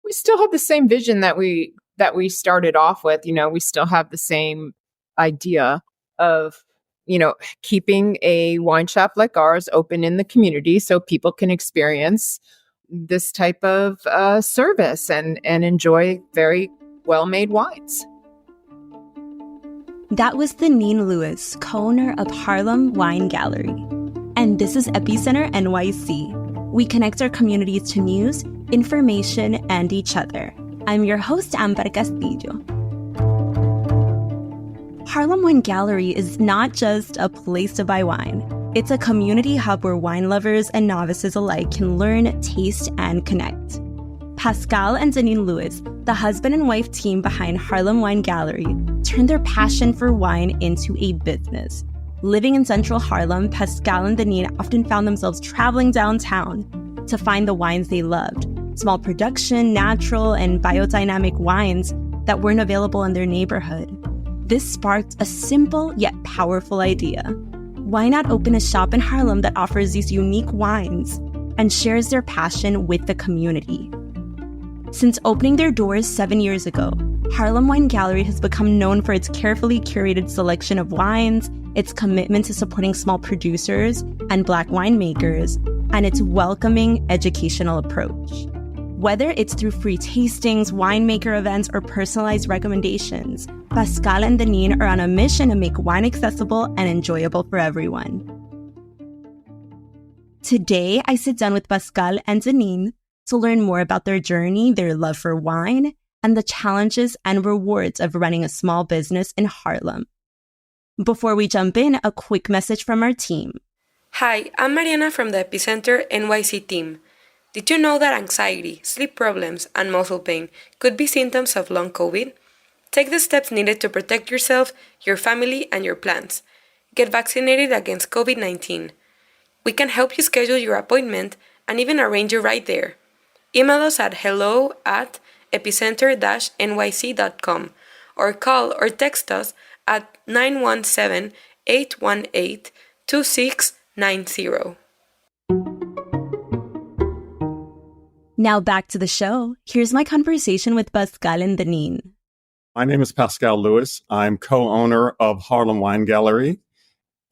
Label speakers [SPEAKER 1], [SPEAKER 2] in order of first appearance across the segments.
[SPEAKER 1] We still have the same vision that we started off with. We still have the same idea of, keeping a wine shop like ours open in the community so people can experience this type of service and enjoy very well-made wines.
[SPEAKER 2] That was Danine Lewis, co-owner of Harlem Wine Gallery. And this is Epicenter NYC. We connect our communities to news, information, and each other. I'm your host, Amber Castillo. Harlem Wine Gallery is not just a place to buy wine. It's a community hub where wine lovers and novices alike can learn, taste, and connect. Pascal and Danine Lewis, the husband and wife team behind Harlem Wine Gallery, turned their passion for wine into a business. Living in Central Harlem, Pascal and Danine often found themselves traveling downtown to find the wines they loved, small production, natural, and biodynamic wines that weren't available in their neighborhood. This sparked a simple yet powerful idea. Why not open a shop in Harlem that offers these unique wines and shares their passion with the community? Since opening their doors 7 years ago, Harlem Wine Gallery has become known for its carefully curated selection of wines, its commitment to supporting small producers and Black winemakers, and its welcoming educational approach. Whether it's through free tastings, winemaker events, or personalized recommendations, Pascal and Danine are on a mission to make wine accessible and enjoyable for everyone. Today, I sit down with Pascal and Danine to learn more about their journey, their love for wine, and the challenges and rewards of running a small business in Harlem. Before we jump in, a quick message from our team.
[SPEAKER 3] Hi, I'm Mariana from the Epicenter NYC team. Did you know that anxiety, sleep problems, and muscle pain could be symptoms of long COVID? Take the steps needed to protect yourself, your family, and your plants. Get vaccinated against COVID-19. We can help you schedule your appointment and even arrange you right there. Email us at hello@epicenter-nyc.com or call or text us at 917-818-2690.
[SPEAKER 2] Now back to the show. Here's my conversation with Pascal and Danine.
[SPEAKER 4] My name is Pascal Lewis. I'm co-owner of Harlem Wine Gallery,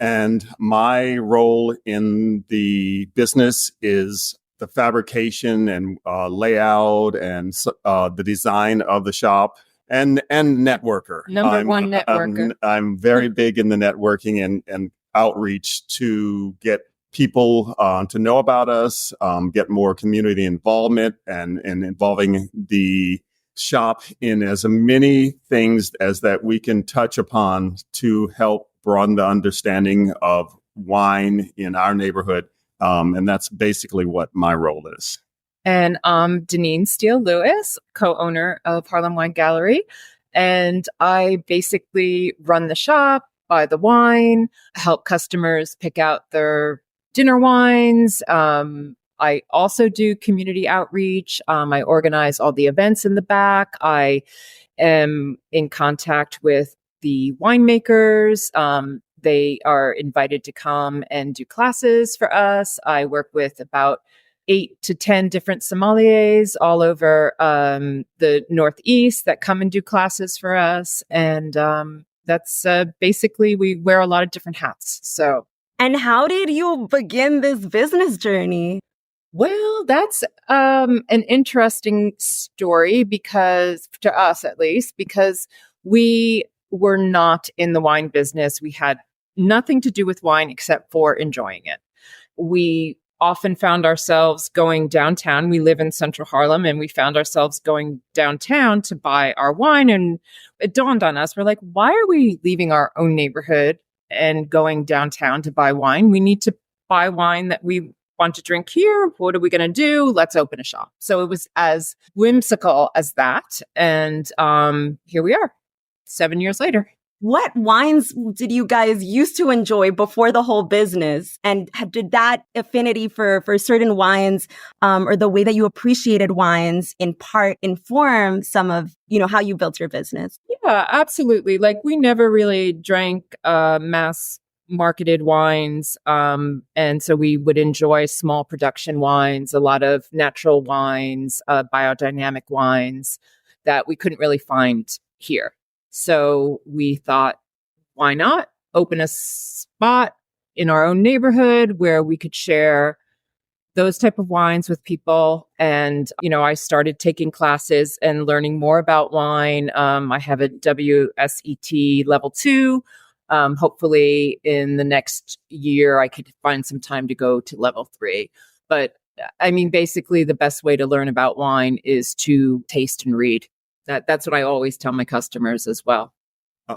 [SPEAKER 4] and my role in the business is the fabrication and layout and the design of the shop and networker.
[SPEAKER 1] Number one networker.
[SPEAKER 4] I'm very big in the networking and outreach to get people to know about us, get more community involvement and involving the shop in as many things as that we can touch upon to help broaden the understanding of wine in our neighborhood. And that's basically what my role is.
[SPEAKER 1] And I'm Danine Steele Lewis, co-owner of Harlem Wine Gallery. And I basically run the shop, buy the wine, help customers pick out their dinner wines. I also do community outreach. I organize all the events in the back. I am in contact with the winemakers. They are invited to come and do classes for us. I work with about 8 to 10 different sommeliers all over the Northeast that come and do classes for us. And that's basically, we wear a lot of different hats. So.
[SPEAKER 2] And how did you begin this business journey?
[SPEAKER 1] Well, that's an interesting story because, to us at least, because we were not in the wine business. We had nothing to do with wine except for enjoying it. We often found ourselves going downtown. We live in Central Harlem, and we found ourselves going downtown to buy our wine. And it dawned on us, we're like, why are we leaving our own neighborhood and going downtown to buy wine? We need to buy wine that we want to drink here. What are we going to do? Let's open a shop. So it was as whimsical as that. And here we are, 7 years later.
[SPEAKER 2] What wines did you guys used to enjoy before the whole business? And did that affinity for certain wines or the way that you appreciated wines in part inform some of, how you built your business?
[SPEAKER 1] Yeah, absolutely. Like we never really drank mass marketed wines. And so we would enjoy small production wines, a lot of natural wines, biodynamic wines that we couldn't really find here. So we thought, why not open a spot in our own neighborhood where we could share those type of wines with people. And, I started taking classes and learning more about wine. I have a WSET level 2. Hopefully in the next year, I could find some time to go to level 3. But I mean, basically the best way to learn about wine is to taste and read. That's what I always tell my customers as well.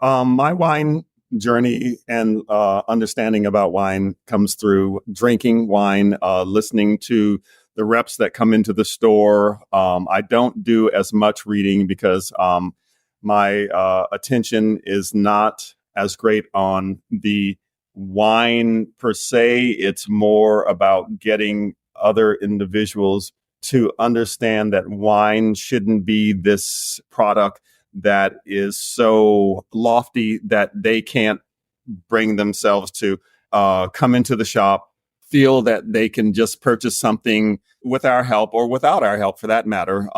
[SPEAKER 4] My wine journey and understanding about wine comes through drinking wine, listening to the reps that come into the store. I don't do as much reading because my attention is not as great on the wine per se. It's more about getting other individuals to understand that wine shouldn't be this product that is so lofty that they can't bring themselves to come into the shop, feel that they can just purchase something with our help or without our help for that matter.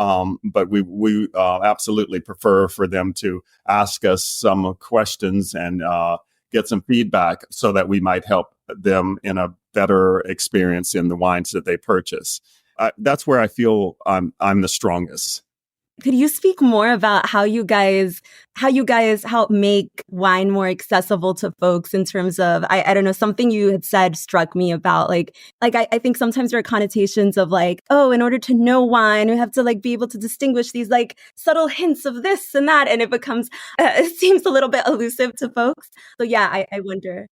[SPEAKER 4] But we absolutely prefer for them to ask us some questions and get some feedback so that we might help them in a better experience in the wines that they purchase. That's where I feel I'm the strongest.
[SPEAKER 2] Could you speak more about how you guys help make wine more accessible to folks in terms of, I don't know, something you had said struck me about like I think sometimes there are connotations of like, oh, in order to know wine, you have to like be able to distinguish these like subtle hints of this and that. And it seems a little bit elusive to folks. So yeah, I wonder.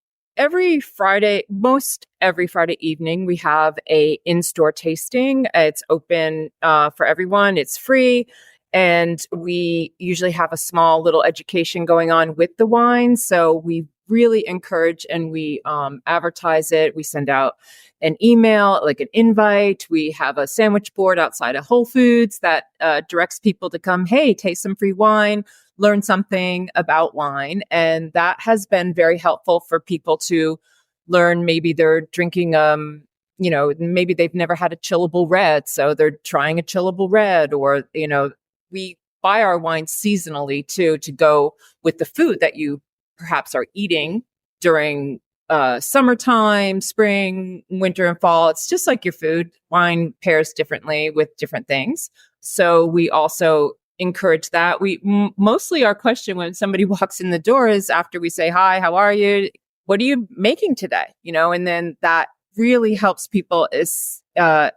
[SPEAKER 1] Most every Friday evening, we have a in-store tasting. It's open for everyone. It's free. And we usually have a small little education going on with the wine. So we really encourage and we advertise it. We send out an email, like an invite. We have a sandwich board outside of Whole Foods that directs people to come, hey, taste some free wine, learn something about wine. And that has been very helpful for people to learn. Maybe they're drinking maybe they've never had a chillable red, so they're trying a chillable red, or we buy our wine seasonally too, to go with the food that you perhaps are eating during summertime, spring, winter, and fall. It's just like your food. Wine pairs differently with different things. So we also encourage that. Mostly our question when somebody walks in the door is after we say, hi, how are you? What are you making today? And then that really helps people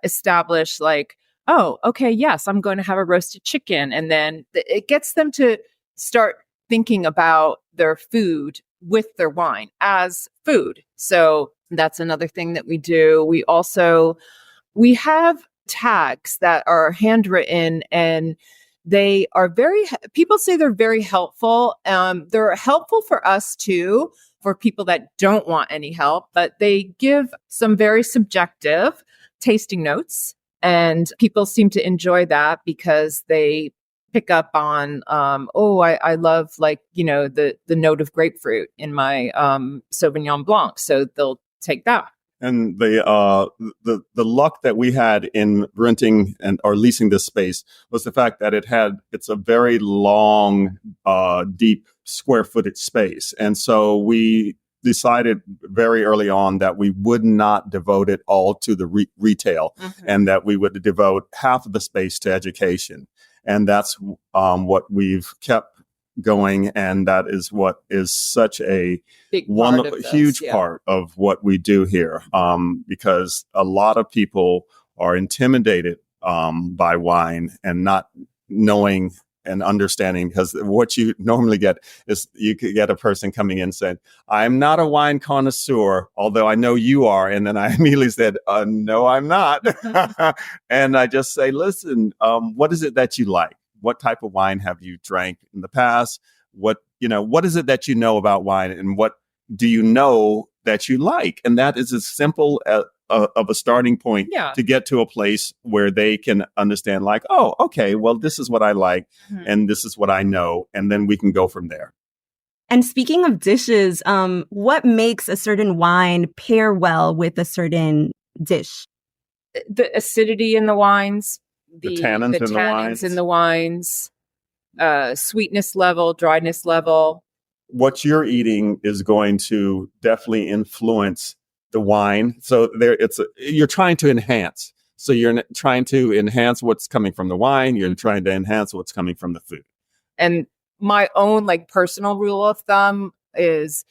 [SPEAKER 1] establish like, oh, okay, yes, I'm going to have a roasted chicken. And then it gets them to start thinking about their food with their wine as food. So that's another thing that we do. We have tags that are handwritten, and they are people say they're very helpful. They're helpful for us too, for people that don't want any help, but they give some very subjective tasting notes. And people seem to enjoy that because they pick up on, I love the note of grapefruit in my Sauvignon Blanc. So they'll take that.
[SPEAKER 4] And the luck that we had in renting or leasing this space was the fact that it's a very long, deep square footage space. And so we decided very early on that we would not devote it all to the retail, and that we would devote half of the space to education. And that's what we've kept going. And that is what is such a huge part of what we do here. Because a lot of people are intimidated by wine and not knowing and understanding, because what you normally get is you could get a person coming in saying, I'm not a wine connoisseur, although I know you are. And then I immediately said, no, I'm not. And I just say, listen, what is it that you like? What type of wine have you drank in the past? What is it that you know about wine, and what do you know that you like? And that is as simple of a starting point to get to a place where they can understand, like, oh, okay, well, this is what I like, and this is what I know, and then we can go from there.
[SPEAKER 2] And speaking of dishes, what makes a certain wine pair well with a certain dish?
[SPEAKER 1] The acidity in the wines,
[SPEAKER 4] The tannins in the wines.
[SPEAKER 1] in the wines, sweetness level, dryness level.
[SPEAKER 4] What you're eating is going to definitely influence the wine. So you're trying to enhance. So you're trying to enhance what's coming from the wine. You're trying to enhance what's coming from the food.
[SPEAKER 1] And my own personal rule of thumb is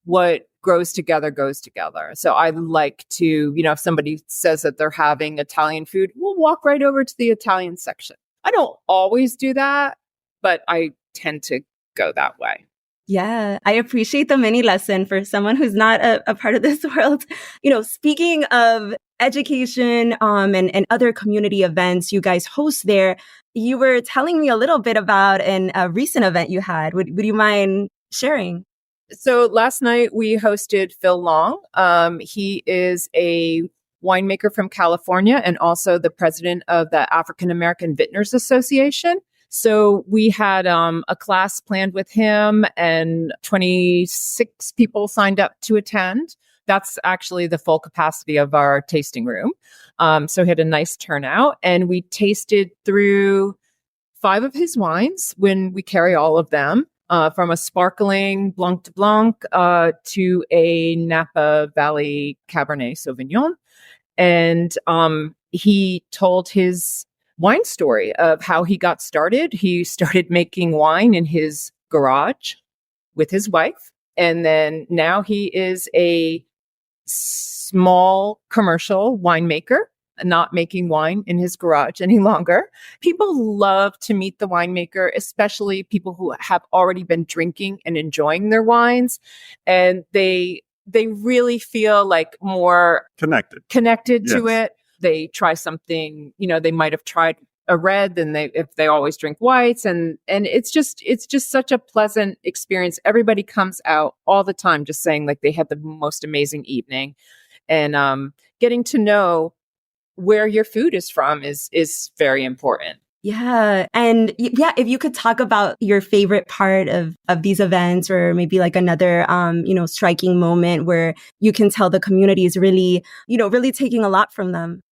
[SPEAKER 1] what grows together goes together. So I like to, if somebody says that they're having Italian food, we'll walk right over to the Italian section. I don't always do that, but I tend to go that way.
[SPEAKER 2] Yeah, I appreciate the mini lesson for someone who's not a part of this world. Speaking of education and other community events you guys host there, you were telling me a little bit about a recent event you had. Would you mind sharing?
[SPEAKER 1] So last night we hosted Phil Long. He is a winemaker from California and also the president of the African American Vintners Association. So we had a class planned with him and 26 people signed up to attend. That's actually the full capacity of our tasting room. So he had a nice turnout and we tasted through 5 of his wines when we carry all of them, from a sparkling Blanc de Blanc to a Napa Valley Cabernet Sauvignon. And he told his wine story of how he got started. He started making wine in his garage with his wife. And then now he is a small commercial winemaker, not making wine in his garage any longer. People love to meet the winemaker, especially people who have already been drinking and enjoying their wines. And they really feel more connected to it. They try something, they might have tried a red and if they always drink whites and it's just such a pleasant experience. Everybody comes out all the time just saying they had the most amazing evening, and getting to know where your food is from is very important.
[SPEAKER 2] Yeah. And if you could talk about your favorite part of these events, or maybe another, striking moment where you can tell the community is really, really taking a lot from them.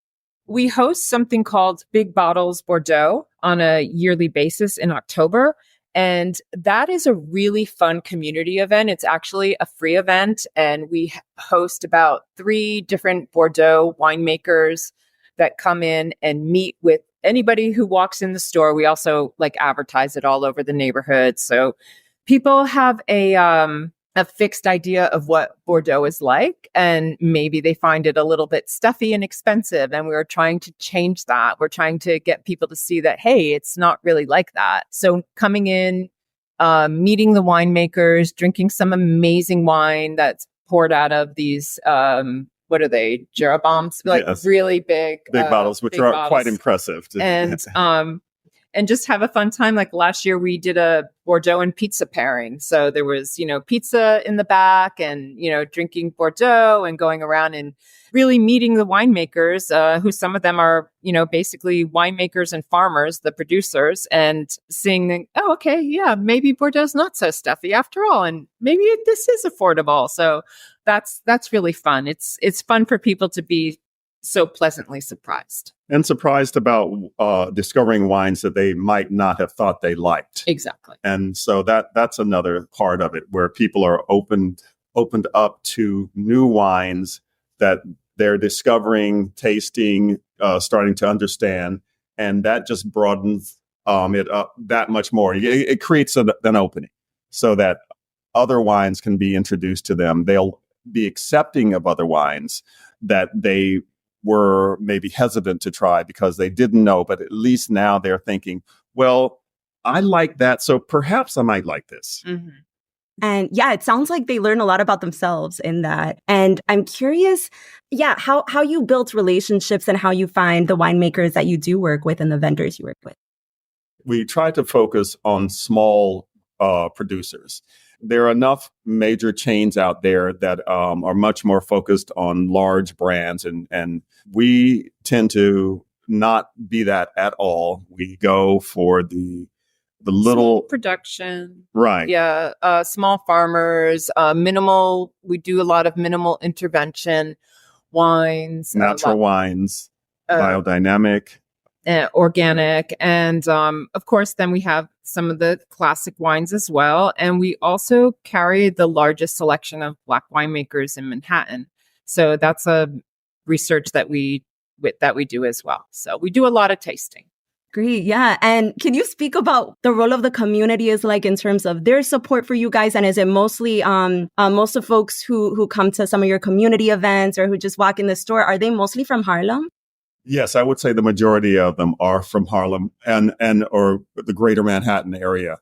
[SPEAKER 1] We host something called Big Bottles Bordeaux on a yearly basis in October. And that is a really fun community event. It's actually a free event. And we host about 3 different Bordeaux winemakers that come in and meet with anybody who walks in the store. We also advertise it all over the neighborhood. So people have a fixed idea of what Bordeaux is like, and maybe they find it a little bit stuffy and expensive. And we're trying to change that. We're trying to get people to see that, hey, it's not really like that. So coming in, meeting the winemakers, drinking some amazing wine that's poured out of these, what are they? Jeroboams,
[SPEAKER 4] Yes.
[SPEAKER 1] Really big
[SPEAKER 4] bottles, which are quite impressive.
[SPEAKER 1] And just have a fun time. Last year, we did a Bordeaux and pizza pairing. So there was, pizza in the back and, drinking Bordeaux and going around and really meeting the winemakers, who some of them are, basically winemakers and farmers, the producers, and seeing, oh, okay, yeah, maybe Bordeaux's not so stuffy after all. And maybe this is affordable. So that's really fun. It's fun for people to be so pleasantly surprised.
[SPEAKER 4] And surprised about discovering wines that they might not have thought they liked.
[SPEAKER 1] Exactly.
[SPEAKER 4] And so that's another part of it, where people are opened up to new wines that they're discovering, tasting, starting to understand. And that just broadens it up that much more. It creates an opening so that other wines can be introduced to them. They'll be accepting of other wines that they were maybe hesitant to try because they didn't know, but at least now they're thinking, well, I like that, so perhaps I might like this.
[SPEAKER 2] Mm-hmm. And yeah, it sounds like they learn a lot about themselves in that. And I'm curious, how you built relationships and how you find the winemakers that you do work with and the vendors you work with.
[SPEAKER 4] We try to focus on small producers. There are enough major chains out there that are much more focused on large brands, and we tend to not be that at all. We go for the the
[SPEAKER 1] Small
[SPEAKER 4] little,
[SPEAKER 1] production.
[SPEAKER 4] right,
[SPEAKER 1] Yeah. Small farmers, minimal. We do a lot of minimal intervention wines,
[SPEAKER 4] natural wines,
[SPEAKER 1] uh,
[SPEAKER 4] biodynamic.
[SPEAKER 1] organic. And of course, then we have some of the classic wines as well. And we also carry the largest selection of Black winemakers in Manhattan. So that's a research that we do as well. So we do a lot of tasting.
[SPEAKER 2] Great. Yeah. And can you speak about the role of the community is like in terms of their support for you guys? And is it mostly most of folks who come to some of your community events or who just walk in the store, are they mostly from Harlem?
[SPEAKER 4] Yes, I would say the majority of them are from Harlem and or the greater Manhattan area.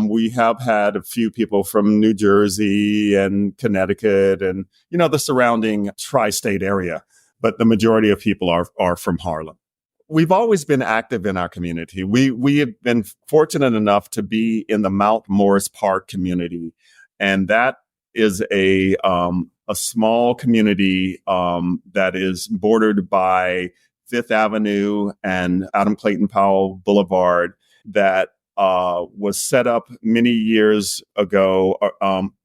[SPEAKER 4] We have had a few people from New Jersey and Connecticut and, the surrounding tri-state area, but the majority of people are from Harlem. We've always been active in our community. We have been fortunate enough to be in the Mount Morris Park community, and that is a small community that is bordered by Fifth Avenue and Adam Clayton Powell Boulevard that was set up many years ago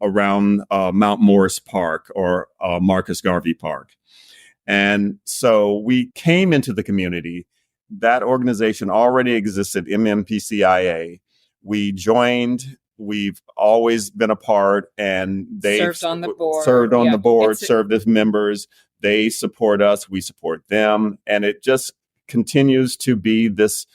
[SPEAKER 4] around Mount Morris Park or Marcus Garvey Park. And so we came into the community. That organization already existed, MMPCIA. We joined. We've always been a part, and they've
[SPEAKER 1] Served on the board.
[SPEAKER 4] Served as members. They support us. We support them. And it just continues to be this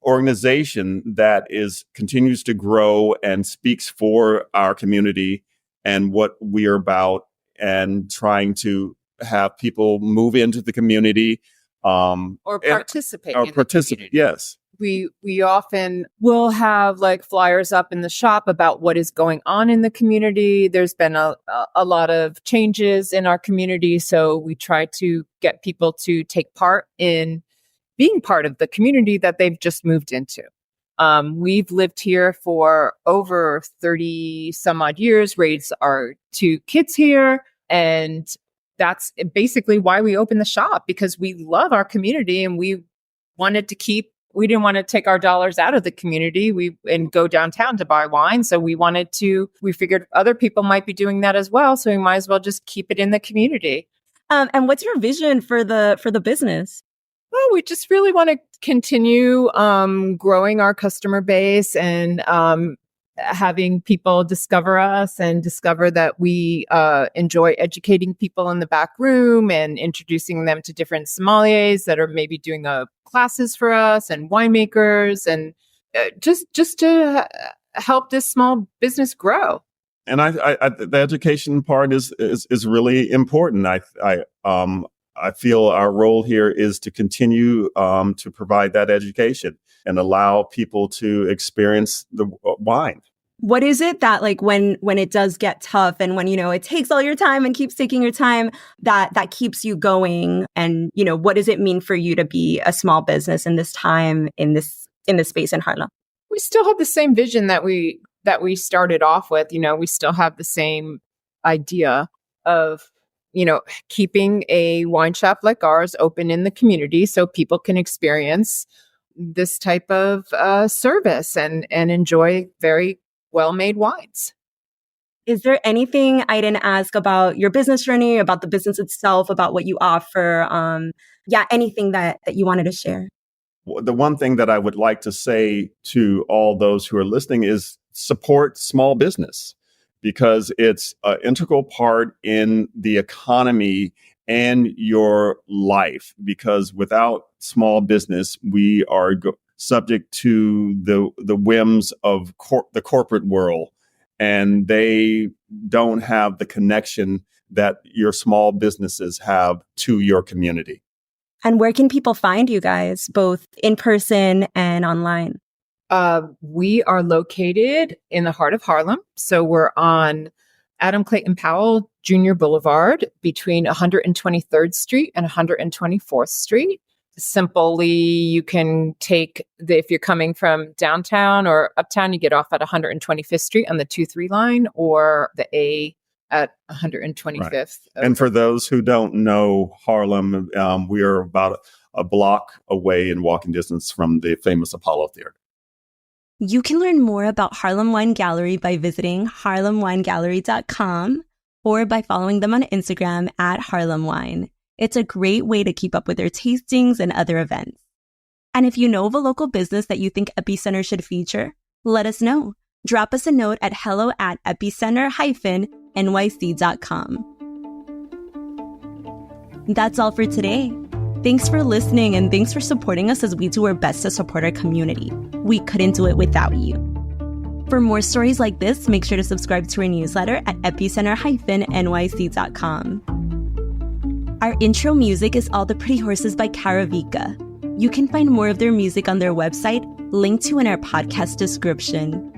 [SPEAKER 4] organization that continues to grow and speaks for our community and what we're about and trying to have people move into the community
[SPEAKER 1] or participate.
[SPEAKER 4] Yes.
[SPEAKER 1] We often will have like flyers up in the shop about what is going on in the community. There's been a lot of changes in our community, so we try to get people to take part in being part of the community that they've just moved into. We've lived here for over 30 some odd years, raised our 2 kids here, and that's basically why we opened the shop, because we love our community and we didn't want to take our dollars out of the community and go downtown to buy wine. So we figured other people might be doing that as well. So we might as well just keep it in the community.
[SPEAKER 2] And what's your vision for the business?
[SPEAKER 1] Well, we just really want to continue growing our customer base and having people discover us and discover that we enjoy educating people in the back room and introducing them to different sommeliers that are maybe doing classes for us and winemakers, and just to help this small business grow.
[SPEAKER 4] And the education part is really important. I feel our role here is to continue to provide that education and allow people to experience the wine.
[SPEAKER 2] What is it that, like, when it does get tough and when, it takes all your time and keeps taking your time, that keeps you going? And, what does it mean for you to be a small business in this time, in this space in Harlem?
[SPEAKER 1] We still have the same vision that we started off with. We still have the same idea of, keeping a wine shop like ours open in the community so people can experience this type of service and enjoy very well-made wines.
[SPEAKER 2] Is there anything I didn't ask about your business journey, about the business itself, about what you offer? Anything that you wanted to share?
[SPEAKER 4] The one thing that I would like to say to all those who are listening is support small business, because it's an integral part in the economy and your life. Because without small business, we are subject to the whims of the corporate world, and they don't have the connection that your small businesses have to your community.
[SPEAKER 2] And where can people find you guys, both in person and online?
[SPEAKER 1] We are located in the heart of Harlem. So we're on Adam Clayton Powell Jr. Boulevard between 123rd Street and 124th Street. Simply, you can take if you're coming from downtown or uptown, you get off at 125th Street on the 2-3 line, or the A at 125th.
[SPEAKER 4] Right. And for those who don't know Harlem, we are about a block away in walking distance from the famous Apollo Theater.
[SPEAKER 2] You can learn more about Harlem Wine Gallery by visiting harlemwinegallery.com or by following them on Instagram at Harlem Wine. It's a great way to keep up with their tastings and other events. And if you know of a local business that you think Epicenter should feature, let us know. Drop us a note at hello@epicenter-nyc.com. That's all for today. Thanks for listening, and thanks for supporting us as we do our best to support our community. We couldn't do it without you. For more stories like this, make sure to subscribe to our newsletter at epicenter-nyc.com. Our intro music is All the Pretty Horses by Caravika. You can find more of their music on their website, linked to in our podcast description.